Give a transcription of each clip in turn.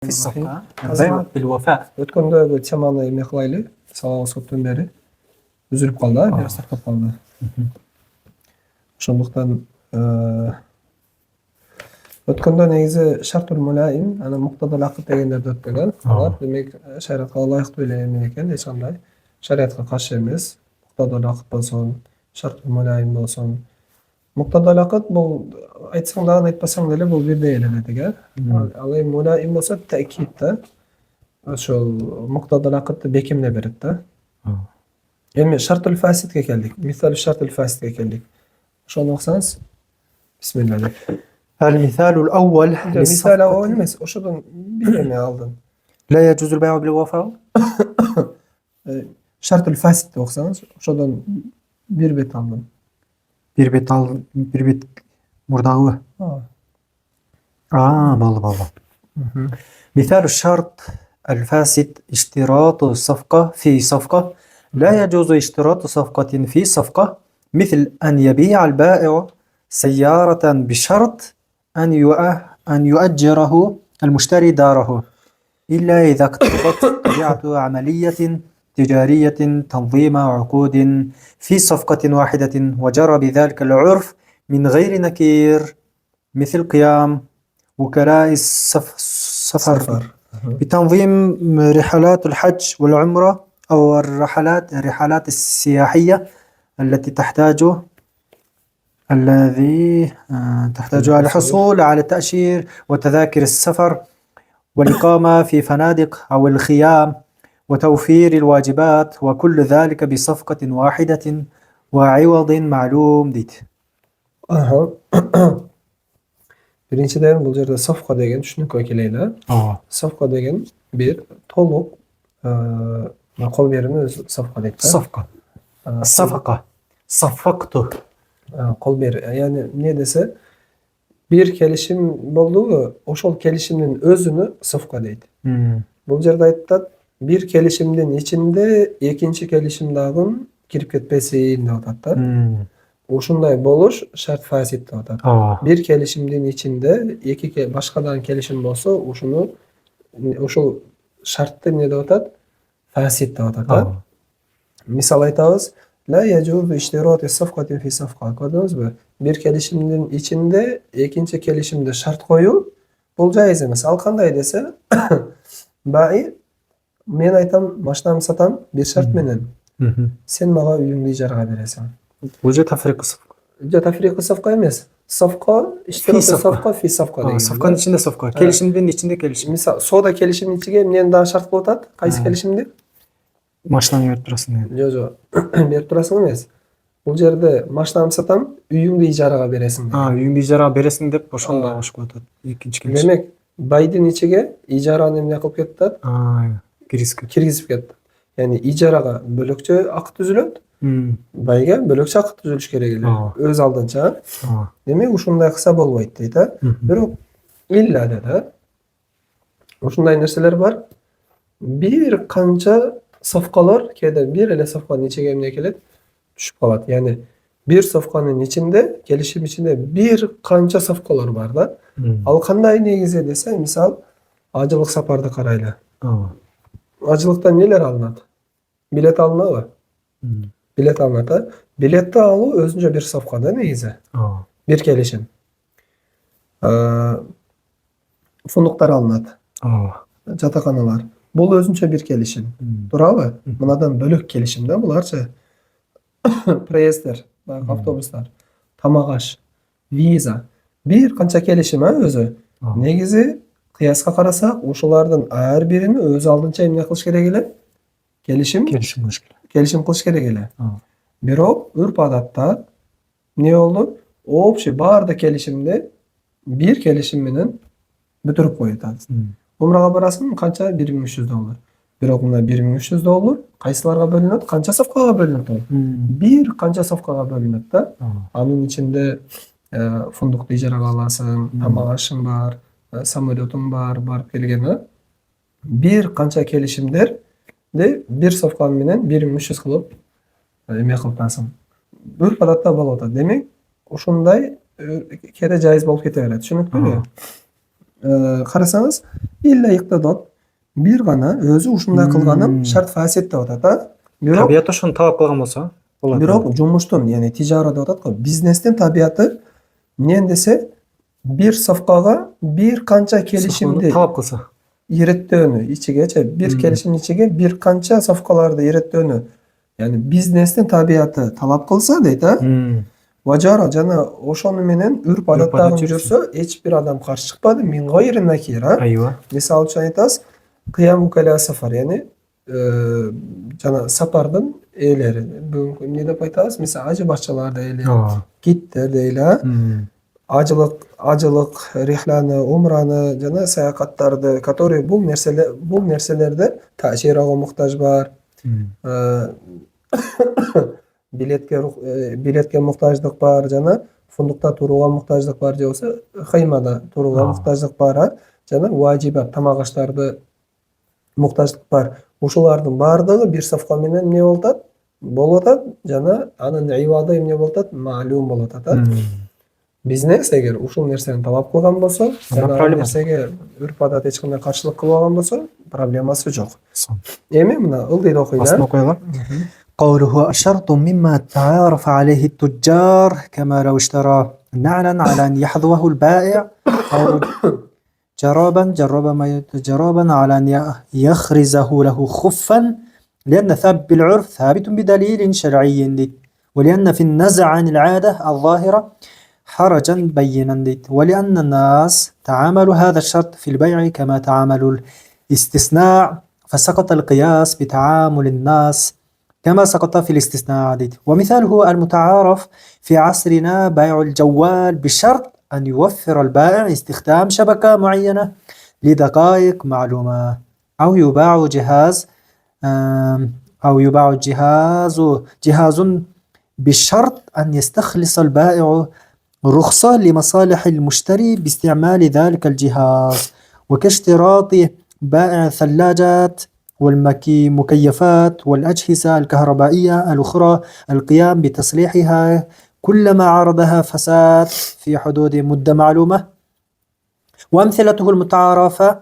في الصفقة Azam البيع بالوفاء. o'tganda bu temani e'lon qilaylik. Savob so'tdan beri uzilib qoldi, dars to'xtab qoldi. O'shandaqdan o'tganda negizı shartul mulaim, ana muqtadal aqd deganlarda o'tgan. Ular demak shariatga loyiq to'ylayman ekan, hech qanday shariatga qarshi emas. Muqtadal aqd bo'lsin, shartul mulaim bo'lsin. Muqtadal aqd bu aytsang da aytmasang da bu bir deyiladi. Alay mulaim bo'lsa ta'kidda shu muqtadal aqdni bekimlab beradi-da. Endi shartul fasidga keldik. Misol shartul fasidga keldik. Shuni o'qsangiz bismillah. المثال الأول Misal للصفقة avval emas, o'shadan birini oldin. لا يجوز البيع بالوفاء. Shartul fasidni o'qsangiz, o'shadan bir bet oldin. Bir bit murdağı. بالله. مثال الشرط الفاسد اشتراط الصفقة في صفقة. لا يجوز اشتراط صفقة في صفقة مثل أن يبيع البائع سيارة بشرط أن يؤجره المشتري داره إلا إذا اقتضت طبيعة عملية تجارية تنظيم عقود في صفقة واحدة وجرى بذلك العرف من غير نكير مثل قيام وكلاء السفر بتنظيم رحلات الحج والعمرة أو الرحلات السياحية التي تحتاج على الحصول على التأشير وتذاكر السفر والإقامة في فنادق أو الخيام وتوفير الواجبات وكل ذلك بصفقة واحدة وعوض معلوم ديت. Birinchidan bu yerda safqa degan tushunib kelaylik. Safqa degan bir to'liq maqol berimi o'zi safqa deydi. صفقة الصفقة صفقته Qo'l ber. Ya'ni ne desa bir kelishim bo'ldi-ku, o'shol kelishimning o'zini safqa deydi. Bu yerda aytadi, bir kelishimning ichinde ikkinchi kelishimdagin kirib ketmasin deb aytadi. O'shunday bo'lish shart fasid deb aytadi. Bir kelishimning ichinde ikki boshqadan kelishim bo'lsa, o'shu shartni ne deb aytadi? Fasid deb aytadi. Misol aytamiz, la yajuzu ishtirot as-safqati fi safqa. Ko'rdingizmi? Bir kelishimning ichinde ikkinchi kelishimda shart qo'yib, bu joiz emas. Al qanday desa, bai men aytam, mashinamni satam bir shart bilan. Sen menga uyimni ijaraga berasan. وجد تفريق الصفقة. Tafriq safqa emas. Safqa ishtirot safqa fi safqa degan. Safkanın içinde safka. Kelişimden içinde kelişim. Misol, soda kelishim ichiga men daha shart qo'yib o'tadi. Qaysi kelishimda? Maşlan verip durasın yani. Yo'q. Berib turasizmi emas? Bu yerda mashinamni satam, uyimni ijaraga berasan. Uyingni ijaraga berasin deb boshqanda qo'shib qo'yadi. Ikkinchi kelishim. Demak, bayning ichiga ijarani nima qilib ketdi? Kirgizib ketdi. Ya'ni ijaraga bo'lakcha aqd tuziladi. Bayga bo'lakcha aqd tuzilishi kerak edi. O'z oldincha. Demak, u shunday qilsa bo'lmaydi deydi. Biroq illada o'shunday narsalar bor. Bir qancha safqalar keda bir ele safqaning ichiga nima keladi? Tushib qoladi. Ya'ni bir safqaning ichinde, kelishim ichinde bir qancha safqalar bor-da. Al qanday negizi desa, misol, ajliq safarda qaraylar. Ajliqdan neler alınadi? Bilet alınadi. Bilet alınadi. Biletni alu o'zincha bir safqada negizi. Bir kelishim. Funduqlar alınadi. Jataxonalar. Bu o'zincha bir kelishim. To'g'rimi? Bunadan bo'lak kelishimda bularcha prezdlar, avtobuslar, tamoq-ash, viza, bir qancha kelishim o'zi. Negizi qiyosga qarasak, o'shalardan har birini o'z oldincha nima qilish kerak edi? Kelishim qilish kerak edi. Biroq urf-odatda ne oldu? Общий barda kelishimda bir kelishim bilan bitirib qo'yadi. Umraga borasizmi? Qancha? $1300. Biroq bunda $1300 qaysilarga bo'linadi? Qancha safqaga bo'linadi? Bir qancha safqaga bo'linadi-da. Aning ichinde funduqni ijaraga olasan, tamoq-ashing bor, samolyoting bor, borib kelgani. Bir qancha kelishimdir de bir safqa bilan 1300 qilib nima qilibsan? Bir holatda bo'ladi. Demak, o'shunday keda joiz bo'lib ketaveradi. Tushunibmi? карасаңыз illa иктидат бир гана өзү ушундай кылганым шарт фасид деп атат да. Бирок Табият ошону талап кылган болсо болот. бирок жумуштун, яғни тижарат деп атат го, бизнестин табияты эмне десе бир сафкага бир канча келишимди талап кылса. иреттөөнү ичигечи, бир келишимдин ичиге бир канча сафкаларды иреттөөнү, яғни бизнестин табияты талап кылса дейт, Важара жана ошону менен үрп адаттагы жүрсө, эч бир адам каршы чыкпады. Мин гайри накир. Айва. Мисалы үчүн айтабыз, кыям укала сафар, яғни жана сапардын ээлери. Бүгүнкү эмне деп айтабыз? Мисалы ажы бакчаларды ээлери, гидтер дейли, ажылык, рихланы, умраны жана саякаттарды, которые бул нерселерде тааширага муктаж бар. Билетке муктаждык бар, жана фундукта турууга муктаждык бар, же болбосо хыймада турууга муктаждык бар, жана важибат, тамак аштарды муктаждык бар. Ушулардын баардыгы бир сафка менен эмне болуп атат, жана анын ивады эмне болуп атат, маалум болуп атат. Бизнес эгер ушул нерсени талап кылган болсо, жана ал нерсеге үрп адат эч кандай каршылык кылбаган болсо, проблемасы жок. Эми мына ылдыйды окуйлар. قوله الشرط مما تعارف عليه التجار كما لو اشترى نعلا على أن يحذوه البائع أو جرابا على أن يخرزه له خفا لأن بالعرف ثابت بدليل شرعي ولأن في النزع عن العادة الظاهرة حرجا بينا ولأن الناس تعاملوا هذا الشرط في البيع كما تعاملوا الاستثناء فسقط القياس بتعامل الناس كما سقط في الاستثناء ومثاله المتعارف في عصرنا بيع الجوال بشرط أن يوفر البائع استخدام شبكة معينة لدقائق معلومة أو يباع جهاز بشرط أن يستخلص البائع رخصة لمصالح المشتري باستعمال ذلك الجهاز وكاشتراط بائع الثلاجات والمكيفات والأجهزة الكهربائية الأخرى القيام بتصليحها كلما عرضها فساد في حدود مدة معلومة. وأمثلته المتعارفة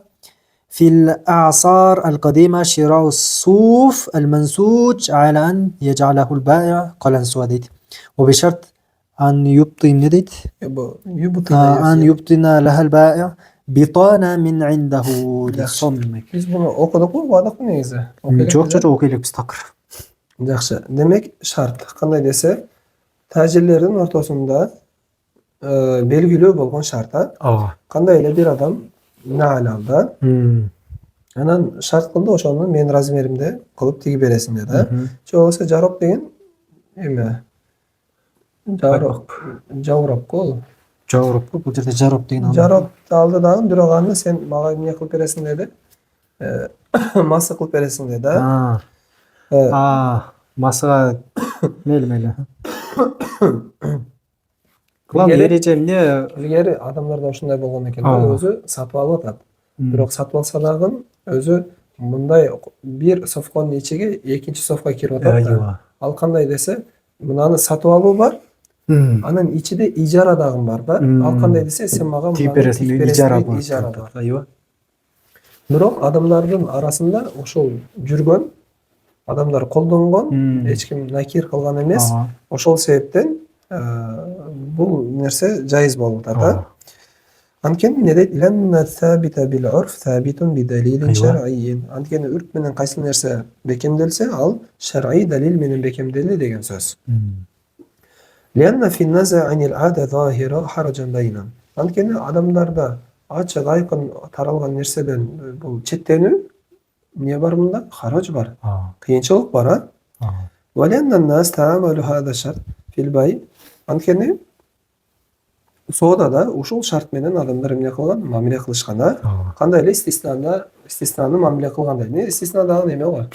في الأعصار القديمة شراء الصوف المنسوج على أن يجعله البائع قلنسوة وبشرط أن يبطن لها البائع بطانة من عنده. Biz bunu okuduk mu? Bağladık mı neyse? Çok okuyalım biz takır. Жақсы. Demek şart. Qanday dese, tacirlerin ortasında belgilүү болгон шарт. Qanday эле bir adam naal aldı. Анан шарт кылды, ошону менин размеримде кылып тигип бересиң dedi. Же болбосо жароп деген эме? Жауроп кол. Жауроп, бул жерде жароп деген. Жароп алды дагы, бирок аны сен мага эмне кылып бересиң dedi. Маса кылып бересиң dedi. Масага мейли. Кылам эреже эмне? Илгери адамдарда ушундай болгон экен, өзү сатып алып атат. Бирок сатып алса дагы өзү мындай бир софконун ичиге экинчи софка кирип атат. Ал кандай десе, мынаны сатып алуу бар. Анын ичиде ижара дагы бар да. Ал кандай десе, сен мага мынаны ижара бар. Бирок адамдардын арасында ошол жүргөн, адамдар колдонгон, эч ким накир кылган эмес. Ошол себептен бул нерсе жайыз болуп атат. Анткени эмне дейт? Ланна сабита бил урф сабитун би далилин шар'ийин. Анткени үрп менен кайсы нерсе бекемделсе, ал шар'ий далил менен бекемделди деген сөз. Ланна фи наза анил ада захира хараджан байнан. Анткени адамдарда ачык айкын таралган нерседен бул четтенүү эмне бар мында? Харач бар. Кыйынчылык бар, Валянна нас таамалу хада шарт фил бай. Анткени соодада ушул шарт менен адамдар эмне кылган? Мамиле кылышкан. Кандай эле истиснаны мамиле кылгандай. Эмне истисна дагы неме го?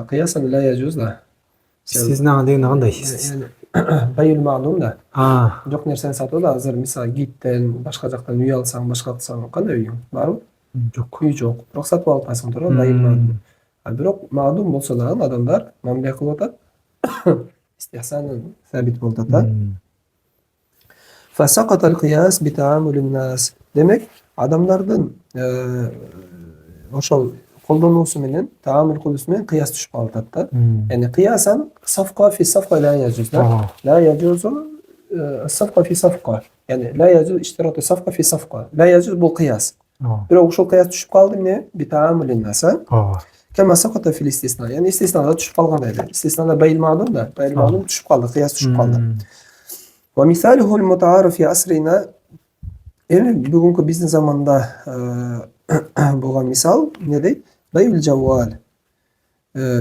Кыясан ла яжуз да. Истисна деген кандай? Байыл маалум да. Жок нерсени сатуу да, азыр мисалы гиттен, башка жактан үй алсаң, башка кылсаң, кандай үйүң? Барбы? Жок. Үй жок. Бирок сатып алып атасың туурабы? Байыл маалум. Бирок маалум болсо дагы адамдар мамиле кылып атат. Истихсанын сабит болуп атат. فسقط القياس بتعامل الناس. Demek адамдардын ошол колдонуусу менен таамил кылуусу менен кыяс түшүп калып атат да. Yani kıyasen safka fi safka la yacuz da. Aa. La yacuzu safka fi safka. Yani la yacuz iştiratu safka fi safka. La yacuz bu kıyas. Bira uşul kıyas düşüp kaldı ne? Bir taamülün nasa. Kema sakata fil istisna. Yani istisnada düşüp kalgan edi. İstisnada bayil ma'lum da. Bayil ma'lum düşüp kaldı. Kıyas düşüp kaldı. Ve misaluhul muta'arif fi asrina. Yani bugünkü bizim zamanda bo'lgan misal ne deydi? Bayul cevval.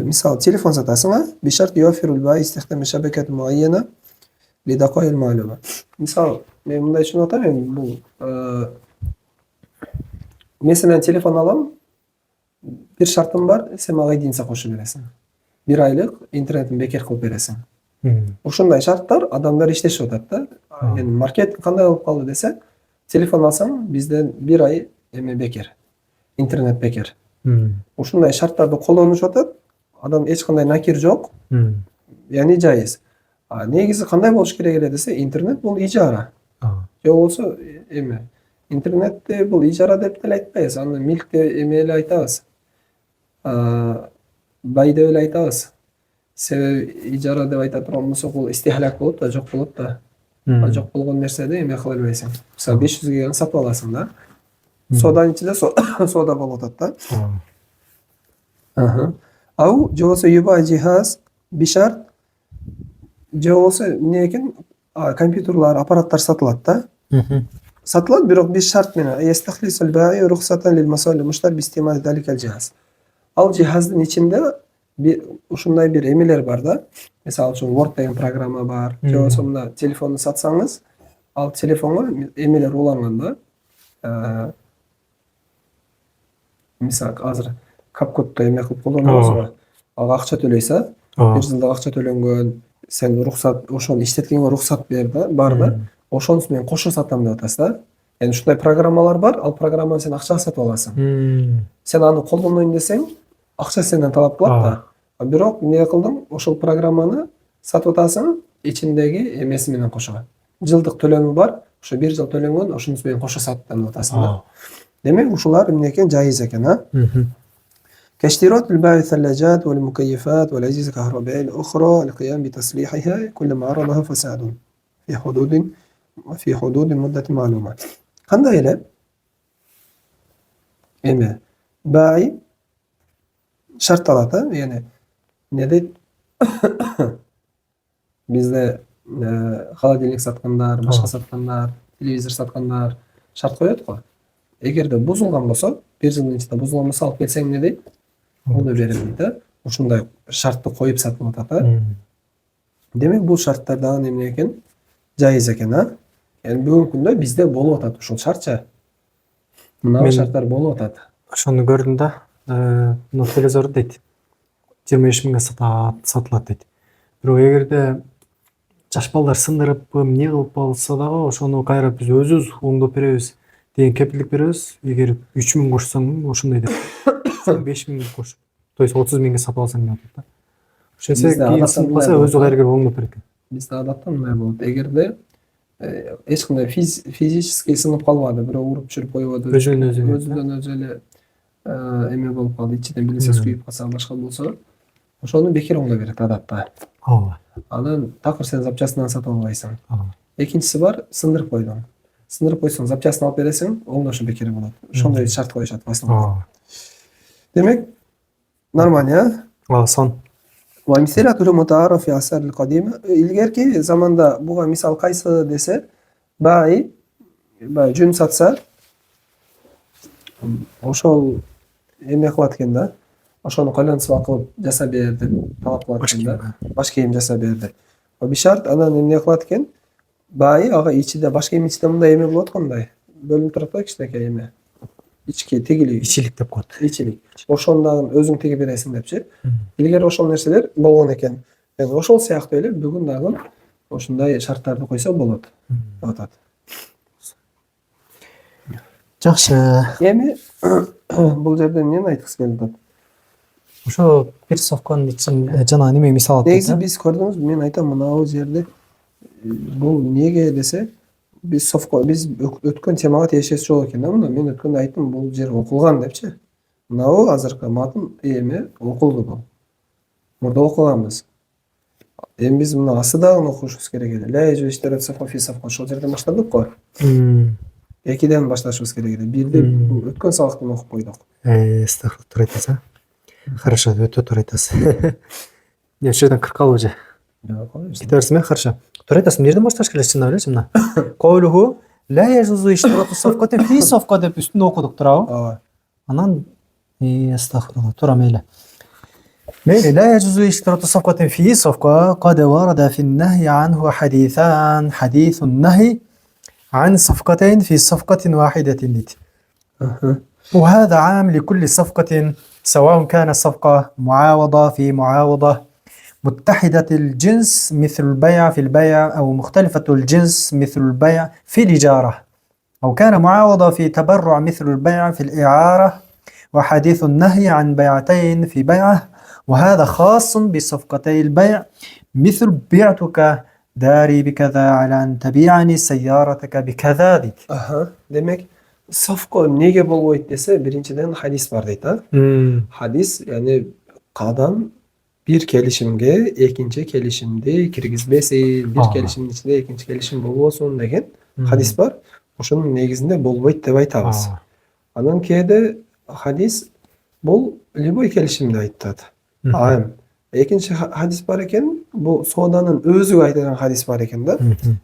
Misal telefon satasına bir şart yuafirul bayi istihdam şebekat muayyene li daqail ma'luma. Misal men bunday shuni aytamen bu mesela telefon alam bir şartım var sen mağa dinse qo'shib berasan. Bir aylık internetin bekar qilib berasan. Ошондой шарттар адамдар иштешип атат да. Yani market кандай болуп калды десе telefon alsаң бизден bir ay эме bekar. İnternet bekar. Ушундай шарттарды колдонушуп атат. Адам эч кандай накир жок. Yani жайыз. Негизи кандай болуш керек эле десе интернет бул ижара. Же болсо эме интернетте бул ижара деп деле айтпайбыз. Аны милк деп эме эле айтабыз. Бай деп эле айтабыз. Себеби ижара деп айта турган болсок бул истихлак болот да, жок болот да. Жок болгон нерседи эме кыла албайсың. Мисалы 500 геген сатып аласың да. Содан ичинде сода болуп атат да. Ау же болсо юба жихаз бишарт же болсо эмне экен компьютерлар, аппараттар сатылат да. Сатылат, бирок бир шарт менен ястахлисул баи рухсатан лил масалил муштар би истимал даликал жихаз. Ал жихаздын ичинде ушундай бир эмелер бар да. Мисалы үчүн Word деген программа бар. Же болсо мына телефонду сатсаңыз, ал телефонго эмелер уланган да. Мисалы азыр капкотто эме кылып колдонобуз. Ага акча төлөйсүң, бир жылда акча төлөнгөн, сен рухсат ошону иштеткенге рухсат бер да, бар да. Ошонусу менен кошо сатам деп атасың да. Yani ушундай программалар бар, ал программаны сен акчага сатып аласың. Сен аны колдонойм десең, акча сенден талап кылат да. Бирок эмне кылдың? Ошол программаны сатып атасың, ичиндеги эмеси менен кошо. Жылдык төлөмү бар, ошо бир жыл төлөнгөн, ошонусу менен кошо саттым деп атасың да. Демек ушулар эмне экен? Жайыз экен, كاشتراط الباع الثلاجات والمكيفات والأجهزة الكهربائية الأخرى للقيام بتصليحها كلما عرضها فساد في حدود مدة معلومة. Qanday ele? Eme bayi şart alata, yani ne deydi? Bizde холодильник satkanlar, başka satkanlar, televizor satkanlar şart koyuyordu ko. Eğer de bozulgan bolsa, bir yılın içinde bozulgan bolsa alıp kelseң ne deydi? Onu verelim de. Ушундай шартты коюп сатып атат. Демек бул шарттардан эмне экен? Жайыз экен, Yani бүгүнкү күндө бизде болуп атат ушул шартча. Мына шарттар болуп атат. Ошону көрдүм да. Мына телевизор дейт. 25 миңге сатылат дейт. Бирок эгерде жаш балдар сындырып, эмне кылып алса дагы ошону кайра биз өзүбүз оңдоп беребиз деген кепилдик беребиз. Эгер 3 миң кошсоң ошондой деп. 5 миң кош. То есть 30 миңге сатып алсаң деп атат да. Ошентсе кийинчи өзү кайра келип оңдоп берет экен. Бизде адатта мындай болот. Эгерде эч кандай физический сынып калбады, бирөө уруп чүрүп коюбады. Өзүнөн өзү эле эме болуп калды, ичинен бир нерсе күйүп калса, башка болсо, ошону бекер оңдоп берет адатта. Анан такыр сен запчастынан сатып албайсың. Экинчиси бар, сындырып койдуң. Сындырып койсоң, запчастын алып бересиң, оңдошу бекер болот. Ошондой шарт коюшат басында. Демек, нормально, Сон. ومثاله متعارف في العصر القديم. İlgerki zamanda buga misal kayсы dese, bayi жүн сатса, ошол эме кылат экен да. Ошону койлонсуп кылып жасап берди, талап кылат экен да. Баш кийим жасап берди. Bir şart анан эмне кылат экен? Bayi ага ичинде баш кийим ичинде мындай эме болот кандай? Бөлүнүп турат да кичинекей эме. İçki tegili İçilik деп коет. İçilik. Ошондон өзүң теге бересиң депчи. Илгери ошол нерселер болгон экен. Yani ошол сыяктуу эле бүгүн дагы ошондой шарттарды койсо болот деп атат. Жакшы. Эми бул жерде эмнени айткысы келип атат? Ошо бир совконун ичинде жана неме мисал Негизи биз көрдүңүз, мен айтам мына жерде бул неге десе, Biz өткөн темага тиешеси жок экен да мына. Мен өткөндө айттым бул жер окулган депчи. Мынабу азыркы матн эми окулду бул. Мурда окуганбыз. Эми биз мына астыдагын окушубуз керек эле. Ла яжуштарат сафа фи сафа ошол жерден баштадык го. Экиден башташыбыз керек эле. Бирде өткөн сабактан окуп койдук. Estağfurullah, тура айтасыз, а? Хорошо, өтө туура айтасыз. Не, ошол жерден кырып калып уже. Кете берсиңби? Хорошо. Туура айтасың, эмне жерден башташ керек чын элечи мына. Коулуху ла яжузу иштирату сафкатин фи сафка деп үстүнө окудук туурабы? Ооба. Анан استغفر туура мейли. ميل لا يجوز اشتراط صفقة في صفقة قد ورد في النهي عنه حديثان حديث النهي عن صفقتين في صفقة واحدة لت. وهذا عام لكل صفقة سواء كانت صفقة معاوضة في معاوضة متحدة الجنس مثل البيع في البيع أو مختلفة الجنس مثل البيع في الإجارة أو كان معاوضة في تبرع مثل البيع في الإعارة وحديث النهي عن بيعتين في بيعة وهذا خاص بصفقتي البيع مثل بعتك داري بكذا على أن تبيعني سيارتك بكذا deydi. Demek safko nege bolboyt dese birinciden hadis var deydi ha. Hadis yani adam bir kelişimge ekinci kelişimde kirgizbesin, bir kelişimin içinde ekinci kelişim bolbosun деген hadis var. Oşunun negizinde bolboyt dep aytabız. Andan kede hadis bol любой kelişimde aytат. Ayım. Ekinci hadis var eken bu sodanın özü aytılgan hadis var eken da.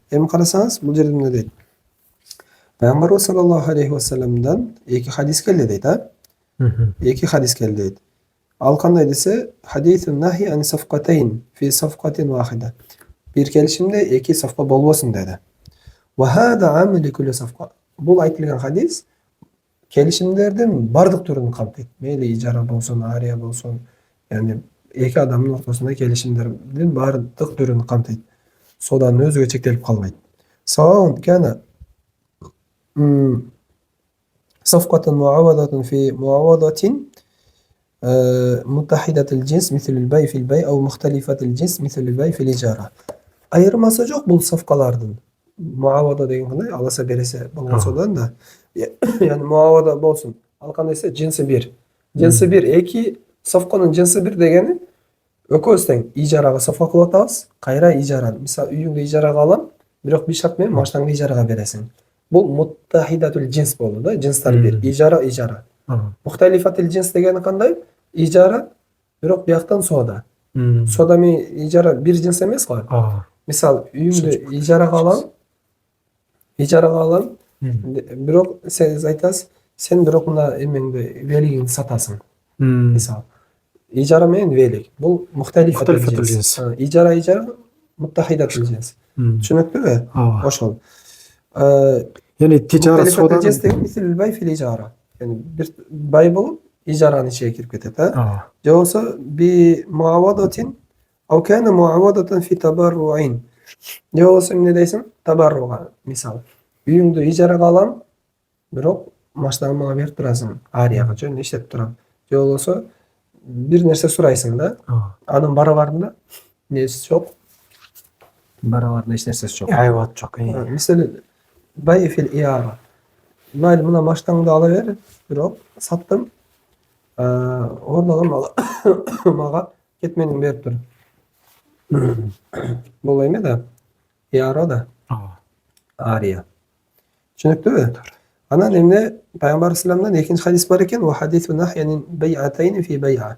Hem karasanız bu жерде ne deydi? Peygamber sallallahu aleyhi ve sellem'den iki hadis geldi deydi ha. İki hadis geldi deydi. Al kanday dese hadithun nahi an safqatayn fi safqatin wahida. Bir kelişimde iki safqa bolbosun dedi. Ve hada amel li kulli safqa. Bu aytılgan hadis kelişimlerden bardık türünü kamtaydı. Meyli icara bolsun, ariya bolsun. Yani iki adamın ortasında kelişimlerden bardık türünü kamtaydı. Sodanın özüge çektelip kalmaydı. Savaun kana safqatun muavadatun fi muavadatin متحدة الجنس مثل البيع في البيع أو مختلفة الجنس مثل البيع في الإجارة. Ayırması yok bu safkalardan. Muavada degan qanday alasa berese bolsodan da yani muavada bolsun. Alqanda ise cinsi 1. Cinsi 1 2 safqanın cinsi 1 degeni ökösten ijaraga safqa kılıp atabız. Kayra ijaran. Misal uyuңdu ijaraga alam, бирок bir şart менен машинаңды ijaraga бересиң. Бул muttahidatul cins болду да, cinsler 1. Ijara. Muhtalifatil cins degeni qanday? İcara, bирок biyaktan soda. Soda mi ijara bir cins emes go. Misal uyuңdu ijaraga alam, bирок sen aytasыз, sen bирок мына эмеңди велигиңди сатасың. Misal ijara менен велик. Бул muhtalifatil cins. Ijara, muttahidatul cins. Түшүнүктүбү? Ошол. Yani ticaret sodan cins деген мисл бай фил ижара. Yani bir bay bulup icaranın içine girip кетет. Же болсо bi muavadatin aw kana muavadatan fi tabarru'in. Je болсо эмне дейсиң? Tabarru'a. Misal uyuңду ijaraga alam, бирок машинаңды мага берип турасың. Арияга жөн иштеп турам. Же болсо bir нерсе сурайсың да. Анын барабарында нерсе жок. Барабарында эч нерсеси жок. Ayvat çok. Misal bay fil iara. Mayli mına машинаңды ала бер, бирок саттым. Ордогон мага кетмениң берип тур. Бул эме да? Иара да. Ария. Түшүнүктүбү? Анан эмне Пайгамбар исламдан экинчи хадис бар экен, ва хадису нахянин бай'атайн фи бай'a.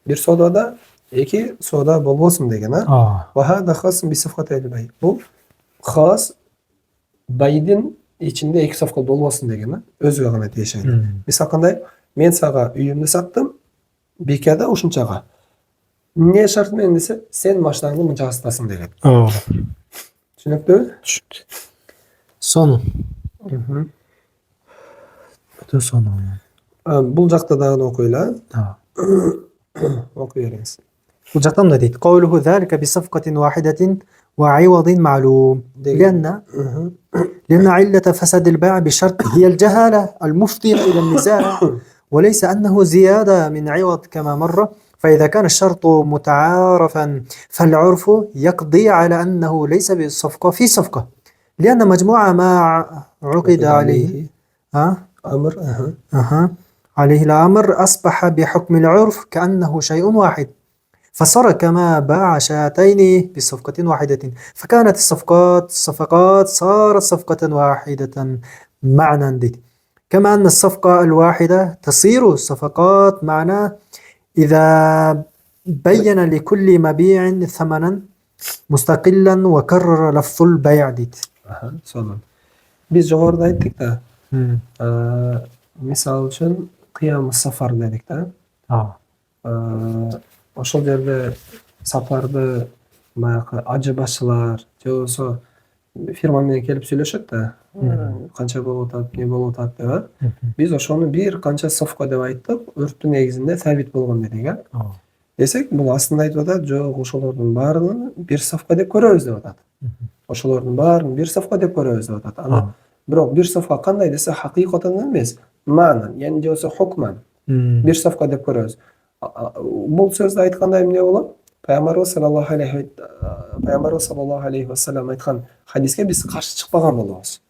Bir sodada iki soda bolbosun деген, ha? Ва хада хасм би сафкатил бай. Бул хас байдын içinde iki safka bolmasın деген, өзүгө гана тиешелүү. Мисал кандай, мен сага үйүмдү саттым, бекада ушунчага. Эмне шарт менен десе, сен машинаңды мынчага сатасың деген. Түшүнүктүбү? Түшүндү. Sonu. Ötө sonu. Бул жакта дагы окуйла. Окуй бериңиз. Бул жакта мындай дейт. Qawluhu zalika bi safqatin wahidatin وعوض معلوم لأن علة فساد البيع بشرط هي الجهالة المفضية إلى النزاع وليس أنه زيادة من عوض كما مر فإذا كان الشرط متعارفا فالعرف يقضي على أنه ليس بالصفقة في صفقة لأن مجموع ما عقد عليه ها أمر أها عليه الأمر أصبح بحكم العرف كأنه شيء واحد فصار كما باع شاتين بصفقة واحدة فكانت الصفقات صارت صفقة واحدة معنى دي. كما أن الصفقة الواحدة تصير صفقات معنى إذا بين لكل مبيع ثمنا مستقلا وكرر لفظ البيع دي. Sonun. Biz joğorda ayttık da misal üçün qiyam safar dedik de. Oşol jerde safardı bayağı acı başlar, же болсо firma менен келип сүйлөшөт да. Канча болуп атат, не болуп атат деп. Биз ошону бир канча совка деп айттык, өрттүн негизинде сабит болгон дедик, десек, бул астында айтып атат, жок, ошолордун баарын бир совка деп көрөбүз деп атат. Ошолордун баарын бир совка деп көрөбүз деп атат. Аны бирок бир совка кандай десе, хакыйкатан эмес, маанан, яғни же болсо хукман бир совка деп көрөбүз. Бул сөздү айтканда эмне болот? Пайгамбарыбыз саллаллаху алейхи ва саллям айткан хадиске биз каршы чыкпаган болобуз.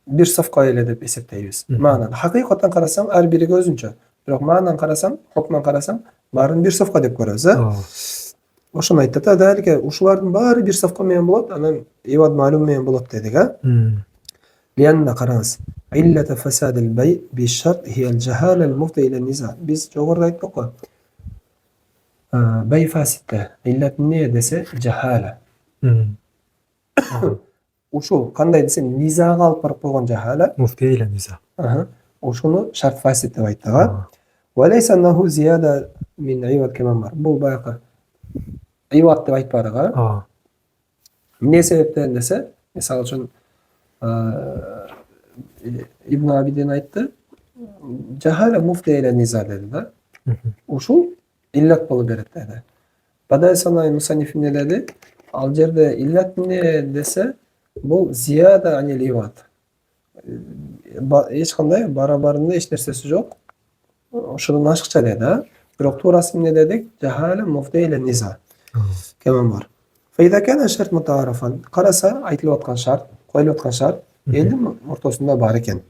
Бир совка эле деп эсептейбиз. Маанан хакыйкатан карасаң ар бири өзүнчө. Бирок маанан карасаң, хукман карасаң, баарын бир совка деп көрөбүз, Ошону айтты да, далеке ушулардын баары бир совка менен болот, анан ивад маалум менен болот дедик, Лианна караңыз. Иллата фасадил бай би шарт хия al-jahala al-mufdi ila an-niza. Биз жогоруда айттык го. Бай фаситте иллат эмне десе жахала. Ушул кандай десе низага алып барып койгон жахала. Mufti ile niza. Ошону шарт фасит деп айттык. Ва лейса аннаху зияда мин ивад камамар. Бул баягы ивад деп айтпадык, Эмне себептен десе, мисалы үчүн Ибн Абидин айтты, жахала муфти иле низа деди да. Ушул иллат болуп берет деди. Бадай санай мусаниф эмне деди? Ал жерде иллат эмне десе, бул зияда анил ивад. Эч кандай барабарында эч нерсеси жок. Ошодон ашыкча деди, Бирок туурасы эмне дедик? Жахала муфти иле низа. Кемен бар. Фейда кана шарт мутаарафан. Караса айтылып аткан шарт, коюлуп аткан шарт элдин ортосунда бар экен.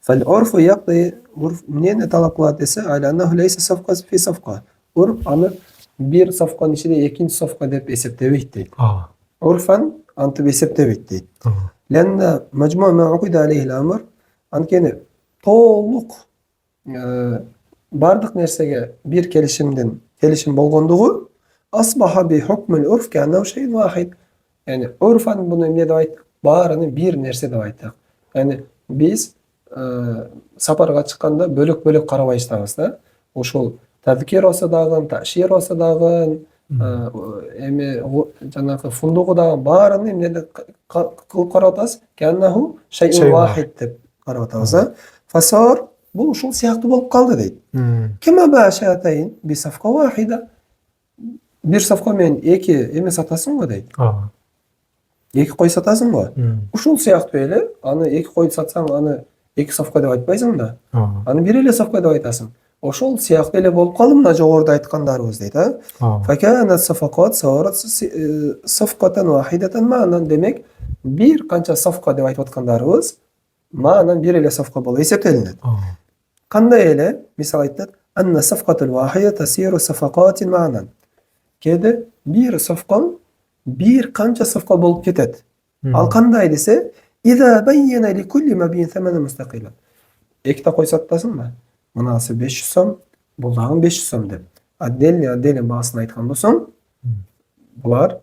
Фал-урфу яqdi урф эмнени талап кылат десе, аланнаху лейса сафка фи сафка. Урф аны бир сафканын ичинде экинчи сафка деп эсептебейт дейт. Урфан антып эсептебейт дейт. Ленна мажму ма уқида алейхи ал-амр, анткени толук бардык нерсеге бир келишим болгондугу асбаха би хукмул урф кана шей вахид. Яни урфан буну эмне деп айттык? Баарыны бир нерсе деп айттык. Яни биз сапарга чыкканда бөлөк-бөлөк карабайбыз да. Ошол тадкир болсо дагы, ташир болсо дагы, эми жанагы фундугу дагы баарыны эмне деп кылып карап атабыз? Каннаху шей вахид деп карап атабыз. Фасар бул ушул сыяктуу болуп калды дейт. Кема башатайын би сафка вахида. Бир сафка менен эки эме сатасың го дейт. Эки кой сатасың го. Ушул сыяктуу эле, аны эки кой сатсаң, аны эки сафка деп айтпайсың да. Аны бир эле сафка деп айтасың. Ошол сыяктуу эле болуп калды мына жогоруда айткандарыбыз дейт, Факана сафакат сарат сафкатан вахидатан маанан, демек бир канча сафка деп айтып аткандарыбыз маанан бир эле сафка болуп эсептелинет. Кандай эле? Мисал айтат, анна сафкатул вахида тасиру сафакатин маанан. Кеде бир сафкан бир канча сафка болуп кетет. Ал кандай десе, иза байяна ли кулли мабин самана мустақилан. Эките кой саттасыңбы? Мынасы 500 сом, бул дагы 500 сом деп. Отдельно баасын айткан болсоң, булар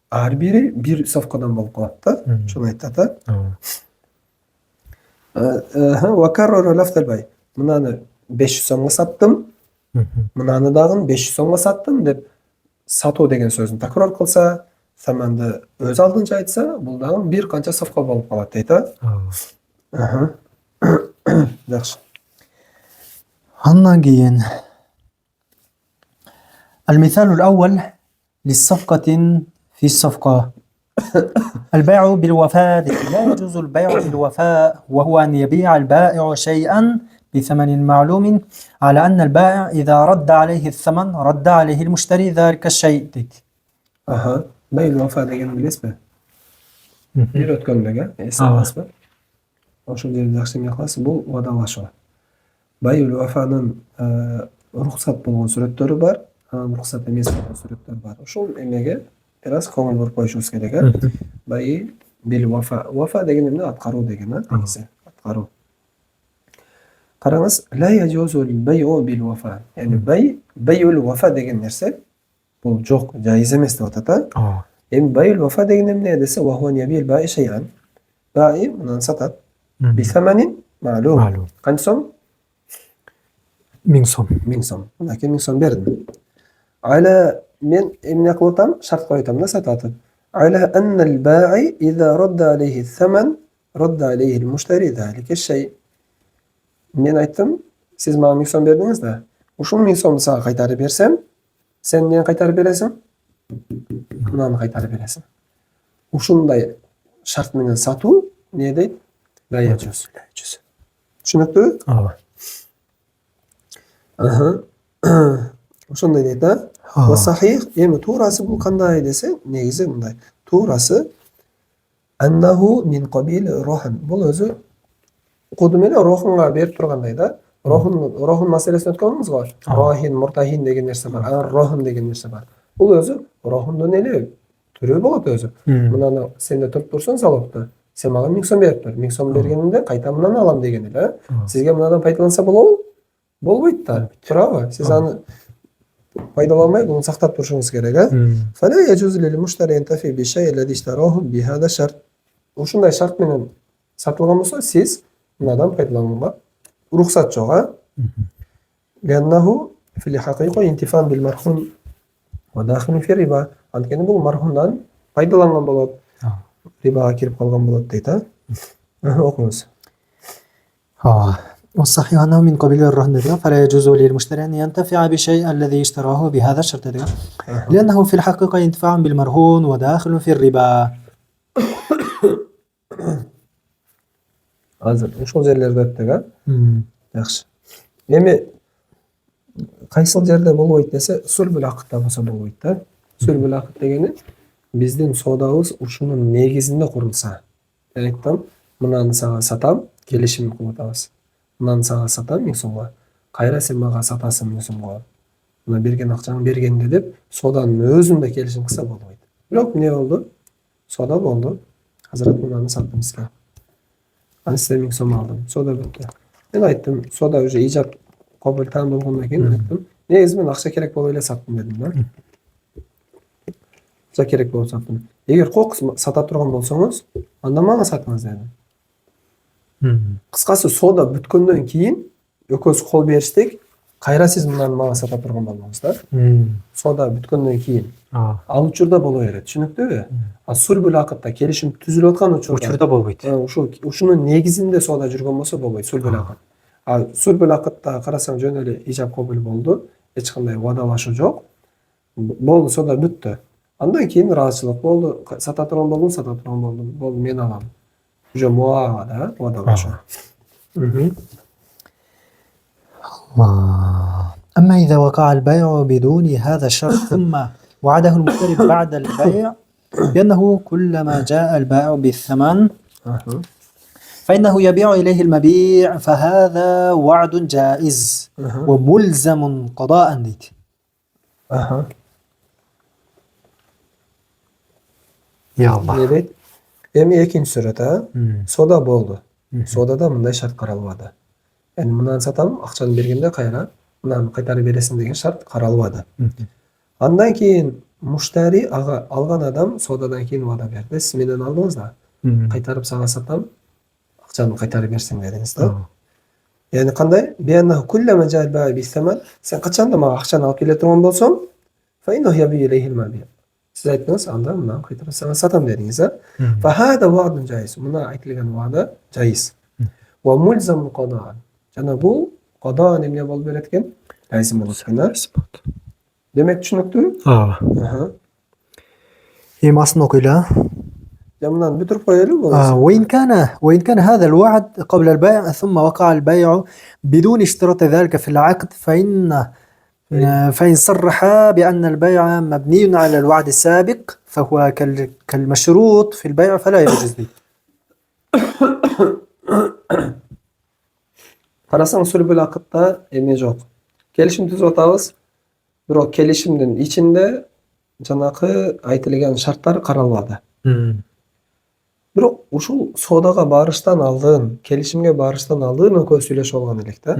ар бири бир сафкадан болуп калат да. Шуну айтат, Ва каррара лафтал бай. Мынаны 500 сомго саттым, мынаны дагы 500 сомго саттым деп сатуу деген сөзүн такрар кылса, саманды өз алдынча айтса, бул дагы бир канча сафка болуп калат дейт, Жакшы. Андан кийин المثال الأول للصفقة في الصفقة البيع بالوفاء. لا يجوز البيع بالوفاء وهو أن يبيع البائع شيئا بثمن معلوم على أن البائع إذا رد عليه الثمن رد عليه المشتري ذلك الشيء. بيع الوفاء деген билесизби? Үйрөткөндөгө эсиңиз аласызбы? Ошол жерде жакшы эме кыласыз. Бул вадалашуу. Байыл вафанын уруксат болгон сүрөттөрү бар, уруксат эмес болгон сүрөттөр бар. Ошол эмеге бир аз көңүл буруп коюшубуз керек. Байы бил вафа. Вафа деген эмне? Аткаруу деген, негизи. Аткаруу. Караңыз, ла яжузул байу бил вафа. Яни байул вафа деген нерсе бул жок, жайыз эмес деп атат. Эми байул вафа деген эмне десе, ва хуа ябил баи шайан. Баи мынаны сатат. Бисаманин маалум. Канча сом? 1000 сом. 1000 сом. Мына 1000 сом бердим. Айла мен эмне кылып атам? Шарт коюп атам да сататып. Айла аннал баи иза радда алейхи саман радда алейхи al-mushtari залика шей. Мен айттым, сиз мага 1000 сом бердиңиз да. Ушул 1000 сомду сага кайтарып берсем, сен эмнени кайтарып бересиң? Мынаны кайтарып бересиң. Ушундай шарт менен сатуу эмне дейт? Бая жүз. Түшүнүктүү? Ооба. Ошондой дейт да. Ва сахих, эми туурасы бул кандай десе, негизи мындай. Туурасы аннаху мин кабил рохан. Бул өзү коду менен рохунга берип тургандай да. Рохун маселесин өткөнбүз го. Рохин, муртахин деген нерсе бар. Рохун деген нерсе бар. Бул өзү рохундун эле түрү болот өзү. Мынаны сенде туруп турсаң залогто. Сен мага 1000 сом берип тур. 1000 сом бергенимде кайта мынаны алам деген эле. Сизге мынадан пайдаланса болобу? Болбойт да. Туурабы? Сиз аны пайдаланмай буну сактап турушуңуз керек, Фала яжуз лил муштари ентафи би шей аллади иштараху би хада шарт. Ушундай шарт менен сатылган болсо, сиз мынадан пайдаланууга уруксат жок, Ляннаху фил хакыйка интифан бил мархун ва дахилун фи риба. Анткени бул мархундан пайдаланган болот. Рибага кирип калган болот дейт, Окуңуз. والصحيح أنه من قبيل الرهن فلا يجوز للمشتري أن ينتفع بالشيء الذي اشتراه بهذا الشرط لأنه في الحقيقة انتفاع بالمرهون وداخل في الربا. Азыр ушул жерлерде өттүк, Жакшы. Эми кайсыл жерде болбойт десе, сулбул акытта болсо болбойт да. Сулбул акыт дегени биздин соодабыз ушунун негизинде курулса. Мен айттым, мынаны сага сатам, келишим кылып атабыз. Мынаны сага сатам 1000 сомго. Кайра сен мага сатасың 1000 сомго. Мына берген акчаңы бергенде деп, сооданын өзүндө келишим кылса болбойт. Бирок эмне болду? Соода болду. Азырат мынаны саттым сизге. Аны сизден 1000 сом алдым. Соода бүттү. Мен айттым, соода уже ижап кабыл таам болгондон кийин айттым, негизи мен акча керек болуп эле саттым дедим да. Акча керек болуп саттым. Эгер кок сата турган болсоңуз, анда мага сатыңыз дедим. Кыскасы соода бүткөндөн кийин экөөбүз кол бериштик. Кайра сиз мынаны мага сата турган болдуңуз да. Соода бүткөндөн кийин. Ал учурда боло берет, түшүнүктүүбү? Сулбул акытта келишим түзүлүп аткан Учурда болбойт. Ушунун негизинде соода жүргөн болсо болбойт, сулбул акыт. Сулбул акытта карасаң жөн эле ижап кабыл болду. Эч кандай вадалашуу жок. Болду, соода бүттү. Андан кийин ыраазычылык болду. Сата турган болдум, Болду, мен алам. Уже муаада вадалашуу. أما إذا وقع البيع بدون هذا الشرط ثم وعده المشتري بعد البيع بأنه كلما جاء البائع بالثمن فإنه يبيع إليه المبيع فهذا وعد جائز وملزم قضاء ديت. Ya Allah. Evet. Эми экинчи сүрөт, Соода болду. Соодада мындай шарт каралбады. Yani мынаны сатам, акчаны бергенде кайра мынаны кайтарып бересиң деген шарт каралбады. Андан кийин муштари алган адам соодадан кийин вада берди. Сиз менен алдыңыз да. Кайтарып сага сатам, акчаны кайтарып берсең дедиңиз да. Yani кандай? Бианна куллама жаал баи бисаман. Сен качанда мага акчаны алып келе турган болсоң, fa innahu yabi ilayhi al-mabi'. Siz aytdınız, anda mına kaytarıp sana satam dediniz. Fahada vaadun caiz. Mına aytılgan vaada caiz. Ve mulzam qada'an. Jana bu qada'an emne bolup beretken? Lazım bolot. Demek түшүнүктүү? Эми асын окуйлу. Ya mынан бүтүрүп коелу болот. وإن كان هذا الوعد قبل البيع ثم وقع البيع بدون اشتراط ذلك في العقد فإن صرح بأن البيع مبني على الوعد السابق فهو كالمشروط في البيع فلا يجوز deydi. Qarasang sulbul aqdda eme жоқ. Kelishim tuzib atабыз. Бирок келишимдин ичинде жанакы айтылган шарттар каралбады. Бирок ушул соодага барыштан алдын, келишимге барыштан алдын экөө сүйлөшүп алган элек да.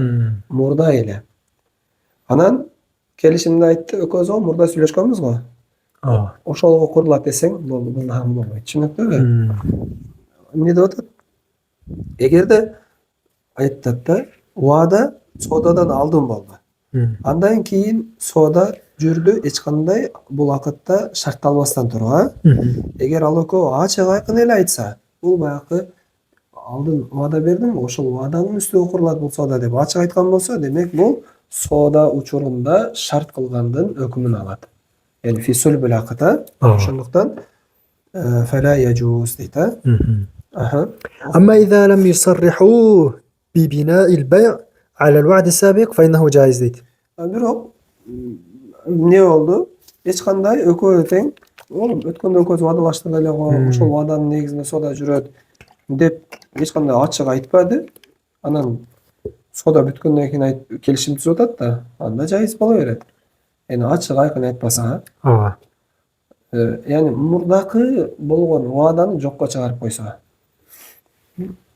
Мурда эле. Анан келишимди айтты, экөөбүз мурда сүйлөшкөнбүз го. Ошолго курулат десең, болду, мындан болбойт. Түшүнүктүүбү? Эмне деп атат? Эгерде айтат да, уада соодадан алдын болду. Андан кийин соода жүрдү, эч кандай бул акытта шартталбастан турган. Эгер ал экөө ачык айкын эле айтса, бул баягы алдын уада бердим, ошол уаданын үстүгө курулат бул соода деп ачык айткан болсо, демек бул соода учурунда шарт кылгандын өкүмүн алат. Yani fi sulbul aqda. Ошондуктан фала яжуз дейт. أما إذا لم يصرحوا ببناء البيع على الوعد السابق فإنه جائز deydi. Бирок эмне болду? Эч кандай экөө тең, оğlum өткөндө экөөбүз уадалаштык эле го, ошол уаданын негизинде соода жүрөт деп эч кандай ачык айтпады. Анан соода бүткөндөн кийин келишим түзүп атат да, анда жайыз боло берет. Yani ачык айкын айтпаса, yani мурдакы болгон уаданы жокко чыгарып койсо,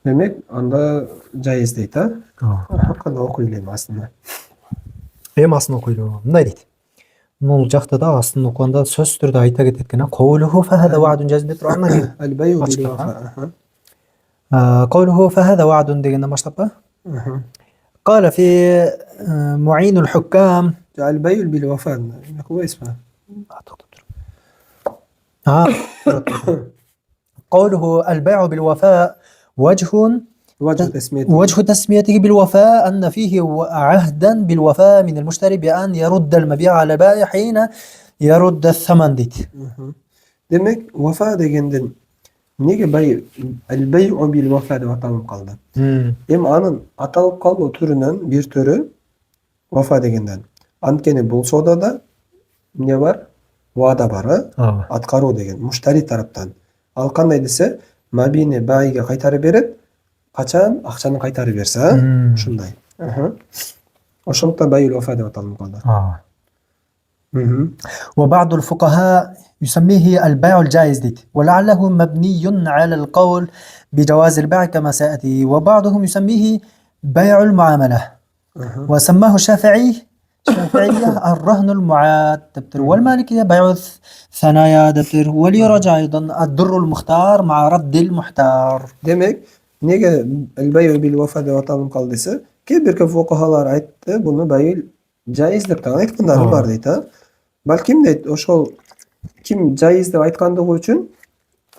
демек анда жайыз дейт, Кандай окуйлайм астында. Эми астын окуйлу. Мындай дейт. Бул жакта да астын окуганда сөзсүз түрдө айта кетет экен. Коулуху фахада ваадун жазып деп турган экен. Албайу бил вафа. Коулуху фахада ваадун дегенден баштап ба? قال في معين الحكام البيع بالوفاء هو اسمه قوله البيع بالوفاء وجه تسميته بالوفاء أن فيه عهدا بالوفاء من المشتري بأن يرد المبيع على البائع حين يرد الثمن ديت. Demek vafa degenden nege el-bey'u bil vafa deb atalып kaldı. Anın atalып kalma türünden bir türü vafa degenden. Antkeni bul sodada ne var? Vada var. Atkaru degen. Müşteri taraftan. Al kanday dese mabini bayiga kaytarıp beret. Kaçan akçanı kaytarıp berse. Şunday. Oşontda bayul vafa deb atalып kaldı. وبعض الفقهاء يسميه البيع الجائز ديت ولعله مبني على القول بجواز البيع كما سيأتي وبعضهم يسميه بيع المعاملة وسماه الشافعية الرهن المعاد دبتر والمالكية بيع الثنايا دبتر وليرجع أيضا الدر المختار مع رد المحتار. Demek nege el-bey'u bil vafa deb atalып kaldı dese ki bir fuqahalar aytты bunu bayil jaiz deb aytkanlar бар дейт. Балким дейт ошол ким жайыз деп айткандыгы үчүн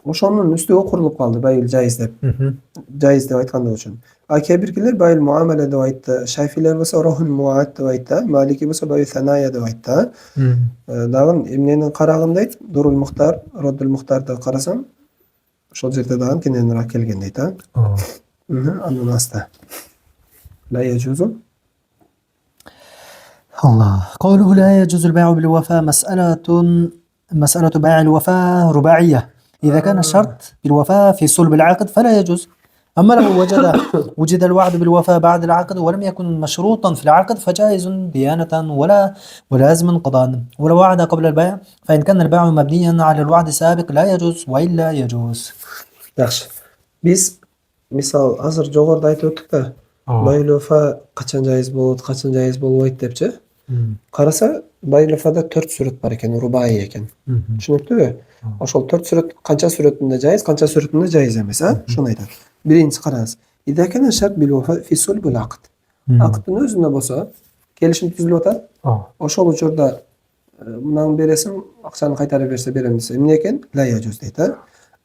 ошонун үстүгө курулуп калды байыл жайыз деп. Жайыз деп айткандыгы үчүн. А кебиркилер байыл муамеле деп айтты. Шафилер болсо рохун муат деп айтты. Малики болсо байыл саная деп айтты. Дагы эмненин карагын дейт? Дурул Мухтар, Роддул Мухтарды карасаң, ошол жерде дагы кененирээк келген дейт. Анын аста. لا يجوز الله قوله لا يجوز البيع بالوفاء مسألة بيع الوفاء رباعية إذا كان الشرط بالوفاء في صلب العقد فلا يجوز أما لو وجد الوعد بالوفاء بعد العقد ولم يكن مشروطا في العقد فجائز ديانة ولازم قضاء ولو وعد قبل البيع فإن كان البيع مبنيا على الوعد السابق لا يجوز وإلا يجوز. Yaxşı. Biz misal azır jogorda aytıp öttük da bayılöfa kaçan jaiz bolot, kaçan jaiz bolboyt депчи. Караса байлыфада 4 сүрөт бар экен, рубаи экен. Түшүнүктүүбү? Ошол 4 сүрөт канча сүрөтүндө жайыз, канча сүрөтүндө жайыз эмес, Ошону айтат. Биринчи караңыз. إذا كان الشرط بالوفاء في صلب العقد. Акыттын өзүндө болсо, келишим түзүлүп атат. Ошол учурда мынаны бересиң, акчаны кайтарып берсе берем десе, эмне экен? لا يجوز дейт.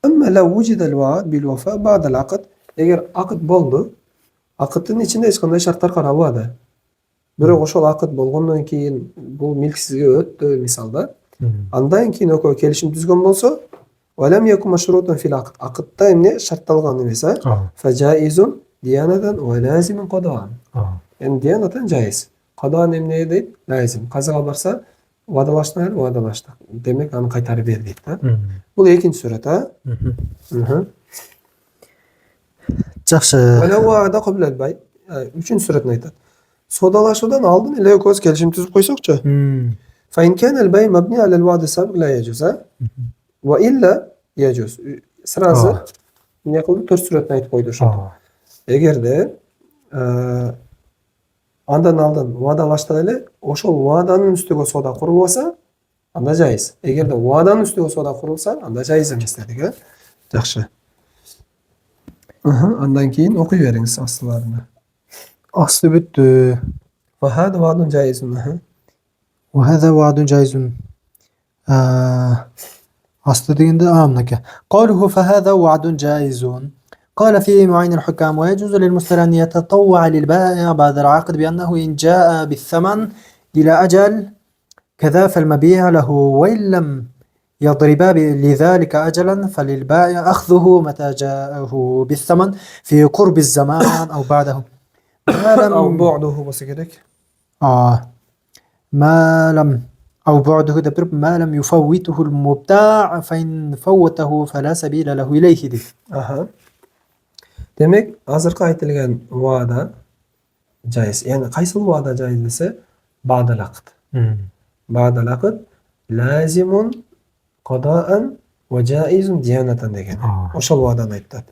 Amma law wujida al-wa'd bil-wafa ba'da al-aqd, эгер акыт болду, акыттын ичинде эч кандай шарттар каралбады. Бирок ошол акыт болгондон кийин бул милксизге өттү мисалда. Андан кийин экөө келишим түзгөн болсо, валам якун машрутан фил акд. Акытта эмне шартталган эмес, Фажаизун диянатан ва лазимун кадан. Эми диянатан жайыз. Qada emne deydi? Lazim. Qazaga barsa va'dalaştılar, va'dalaştık. Demek аны qaytarıp ber deydi da. Bu ikinci surat ha. Жақсы. Wala wa'ada qabla al-bay'. Üçüncü suratni aytadi. Sodalaşudan aldın ile koz kelişim tüzüp koysakça. Fa in kana al-bay' mabni ala al-wa'd as-sabiq la yajuz ha. Ve illa yajuz. Sırası ne qildi? 4 suratni aytib qo'ydi o'sha. Eğerde andan aldın va'dalaştık ile oşol va'danın üstüge soda qurib olsa anda jaiz. Eğerde va'danın üstüge soda qurilsa anda jaiz emas dedik ha. Yaxshi. Andan keyin o'qiyveringiz asllarini. Aslı bitti. Ve hada va'dun jaizun. وهذا وعد جائز. أصل دينده آمنك قوله فهذا وعد جائز. قال فيه معين الحكام ويجوز للمشتري أن يتطوع للبائع بعد العقد بأنه إن جاء بالثمن إلى أجل كذا فالمبيع له وإن لم يضربا لذلك أجلا فللبائع أخذه متى جاءه بالثمن في قرب الزمان أو بعده ما لم Au bu'duhu olsa gerek. ما لم أو بعده دبر ما لم يفوته المبتاع فإن فوته فلا سبيل له إليه دي. Aha. Demek azırkı aytilgan va'da jaiz. Yani qaysi va'da jaiz dese ba'dal aqd. Ba'dal aqd lazimun qada'an ve jaizun diyanatan degan. Oşol va'dan aytadi.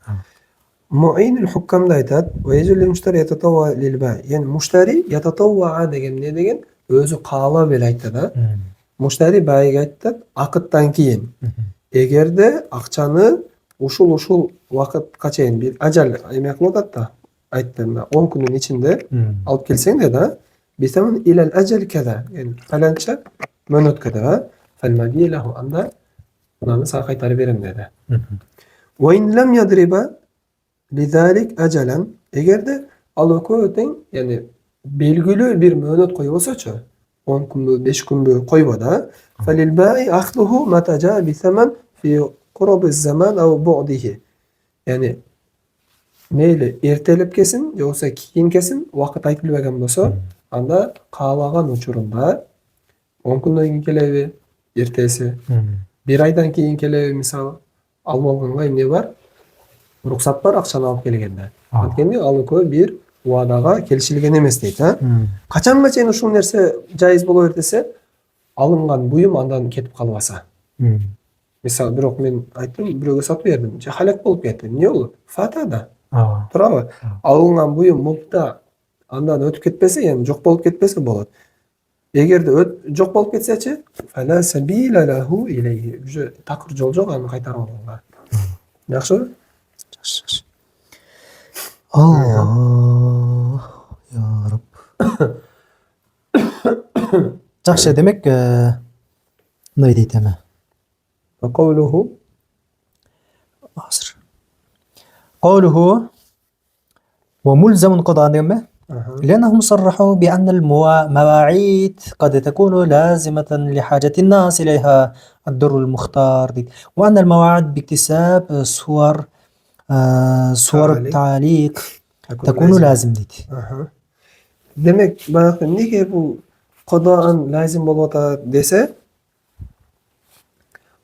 Mu'inul hukkamda aytadi ve yejul lil mushtari yatatawwa lil bay'. Yani mushtari yatatawwa degan ne degan? Özü qala bel aytadi. Mushtari bayga aytadi aqddan keyin. Egerde akçanı uşul vaqtga çeyin bir ajal emek qiladi da aytdimda 10 kunun içinde alıp kelsen de da bisaman ilal ajal kaza yani falancha minut kaza falmadi lahu anda bunu sana qaytarıp berem dedi. Ve in lam yadriba lidalik ajalan egerde alıkoten yani belgili bir minut koyup olsaçı 10 kun 5 kun koybada falil ba'i akhluhu mata jaa bisaman fi qurb az-zaman aw bu'dihi. Yani meyle ertelep kesin yoksa keyin kesin vaqt aytılmagan bolsa anda kalagan uçurumda 10 kundan keyin kelebi ertesi. Bir aydan keyin kelebi misal almalganga ne var? Ruxsat var akçаны alıp kelgende. Antkeni alıkoy bir va'daga kelişilgen emes deyt ha. Kaçanга çeyin uşul nerse jaiz bolo ber dese alıngan buyum andan ketip kalbasa. Misal birok men aytdım, biröge satıp berdim. Halak bolup ketdi. Ne oldu? Fatada. Turabı. Alıngan buyum mubta andan ötüp ketpese, yani jok bolup ketpese bolat. Egerde jok bolup ketseçi, fala sabila lahu ilayhi. Jö takır jol jok аны qaytarып alганга. Yaxşı? Allah ya Rab. Жақсы demek ne deydi ama? Ve kavluhu Asır. قوله وملزم قضاء دمه لأنه مصرح بأن المواعيد قد تكون لازمة لحاجة الناس إليها الدر المختار دي. وأن المواعيد باكتساب صور التعليق تكون لازم دي. Demek bakın nege bu qada'an lazım bolata dese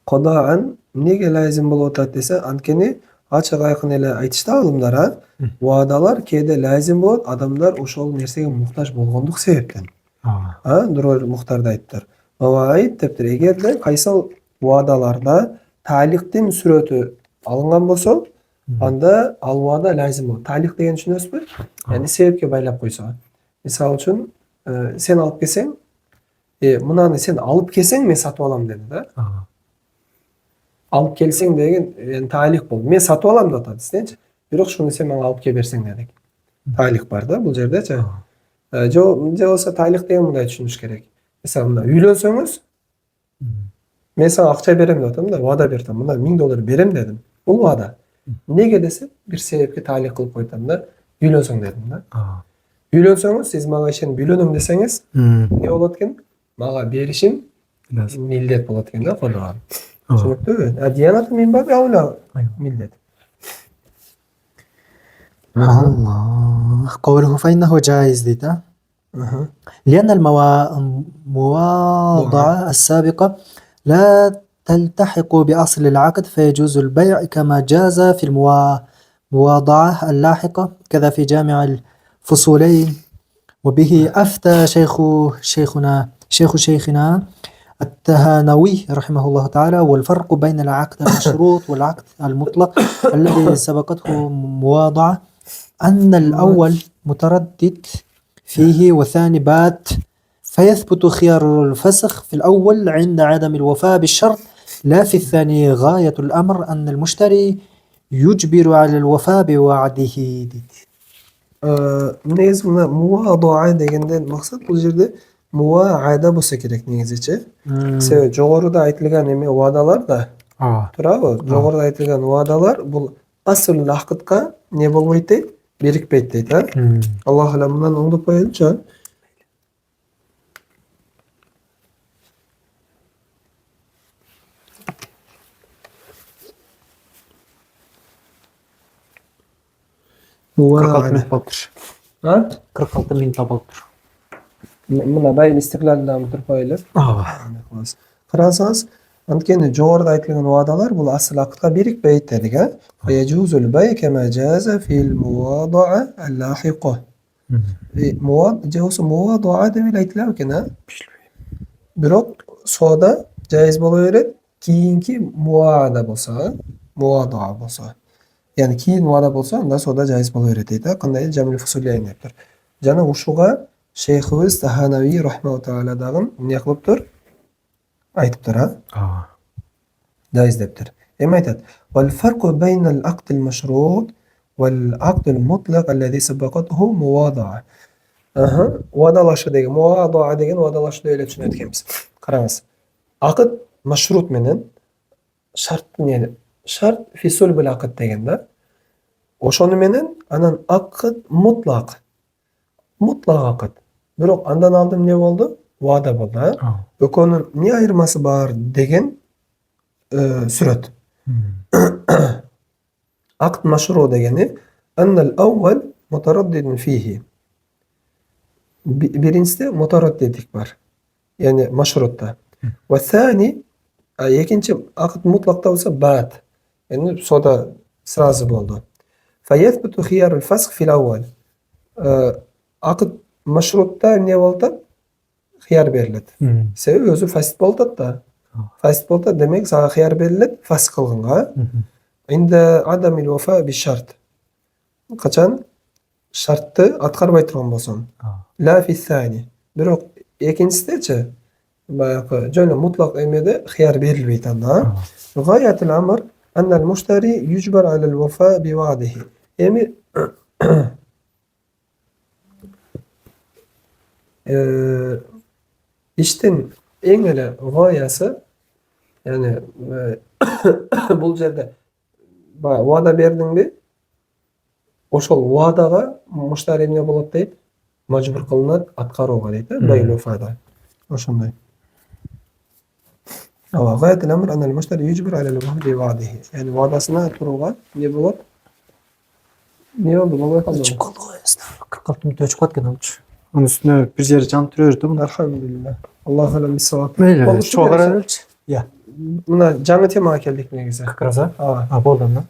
qada'an nege lazım bolata dese antkeni açık ayqın ele aytışta alımlara va'dalar kede lazım bolot adamlar ошол нерсеге muhtaç болгондук себептен. Durur muhtarda ayttılar. Mavaid deptir egerde kaysal va'dalarda taliqtin sürötü alıngan bolsa anda al va'da lazım bolot. Taliq деген түшүнөсүzбү? Yani sebepke baylap koysa. Misal üçün sen alıp kesen mınаны sen alıp kesen men satıp alam dedi da. Alıp kelsen degen yani taliq boldu. Men satıp alam da atады сенчи. Бирок шуну сен мага алып келберсең дедик. Taliq бар да бул жердечи. Же болсо taliq деген мындай түшүнүш керек. Мисалы мына үйлөнсөңүз мен сага акча берем деп атам да, вада бердим. Мына $1000 берем дедим. Бул вада. Неге десе, бир себепке taliq кылып койтам да, үйлөнсөң дедим да. Үйлөнсөңүз, сиз мага ишен үйлөнөм десеңиз, не болот экен? Мага беришим милдет болот экен да, кодоган. Түшүнүктүбү? Диянат мин баби аула милдет. الله قوله فإنه جائز دي لأن المواضعة السابقة لا تلتحق بأصل العقد فيجوز البيع كما جاز في المواضعة اللاحقة كذا في جامع الفصولين. وبه أفتى شيخنا التهانوي رحمه الله تعالى. والفرق بين العقد المشروط والعقد المطلق الذي سبقته مواضعة أن الأول متردد فيه والثاني بات، فيثبت خيار الفسخ في الأول عند عدم الوفاء بالشرط لا في الثاني. غاية الأمر أن المشتري يجبر على الوفاء بوعده. Негизи мына муваадаа дегенден максат бул жерде муваада болсо керек негизичи. Себеби жогоруда айтылган эме убадалар да турабы? Жогоруда айтылган убадалар бул асыл акытка не болбойт дейт, берикпейт дейт, а? Аллах алам мындан оңдоп коелучу. Ha? 46 minut болуп тур. Мына байыл истиклалдан туруп коелу. Карасаңыз, анткени жогоруда айтылган убадалар бул асыл акытка берикпейт дедик, а? Яжузул бай кама жаза фил мувада'a al-lahiqa. Мувада'a деп эле айтылат экен, а? Бирок соода жайыз боло берет, кийинки муваада болсо, мувада'a болсо. Yani keyin vada bolsa anda soda jaiz боло берет дейт, кандай Жамил Фусулейн дептир. Жана ушуга шейхибиз Таханави рахматуллаху таала дагы эмне кылыптыр? Айтыптыр, а? Jaiz дептир. Эми айтат: "Вал фарқу байнал акд ал-машрут вал акд al-mutlaq alladhi sabaqathu muwada'a." Вадалашы деген, мувада'a деген вадалашы деп эле түшүнөт экенбиз. Караңыз. Акд машрут менен шарт эмне? Шарт фисул бил акд деген да. Ошону менен анан акд мутлак. Мутлак акд. Бирок андан алдын эмне болду? Вада болду, а? Экөөнүн эмне айырмасы бар деген сүрөт. Акд машру дегени аннал аввал мутараддидун фихи. Биринчиде мутараддидик бар. Яни машрутта. Ва сани экинчи акд мутлакта болсо бат. Yani soda sırası oldu. Feyethbutu khiyarul fasq fil awwal. Akıt maşrutta ne oldu? Khiyar berildi. Sebebi özü fasit boldu da. Fasit boldu demek sana khiyar berildi fasq kılgınga. İnde adamil vefa bi şart. Kaçan şartı atkarmay turgan bolsun. La fi thani. Birok ikinchisidachi bayaqı jona mutlaq emede khiyar berilbeyt anda. G'oyatul amr أن المشتري يجبر على الوفاء بوعده. Yani iştin en ele gayesi yani bul jerde vada berdingbi ошол вадага муштари эмне болот дейт? Мажбур кылынат аткарууга дейт, байыл вафада. Ошондой. غاية الأمر أن المشتري يجبر على الوفاء بوعده. Yani vadasına turuğa ne bolot? Ne oldu? Bolay kaldı. Çıp kaldı o esnaf. 46 minut öçüp atken almış. Onun üstüne bir yere can türüyordu bunu. Elhamdülillah. Allah alem bir sevap. Öyle. Çoğalar ölç. Ya. Buna canı tema geldik ne güzel. Kıkraza. Aa. Ha boldan da.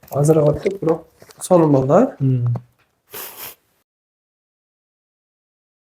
Hazır attık bro. Sonun oldu.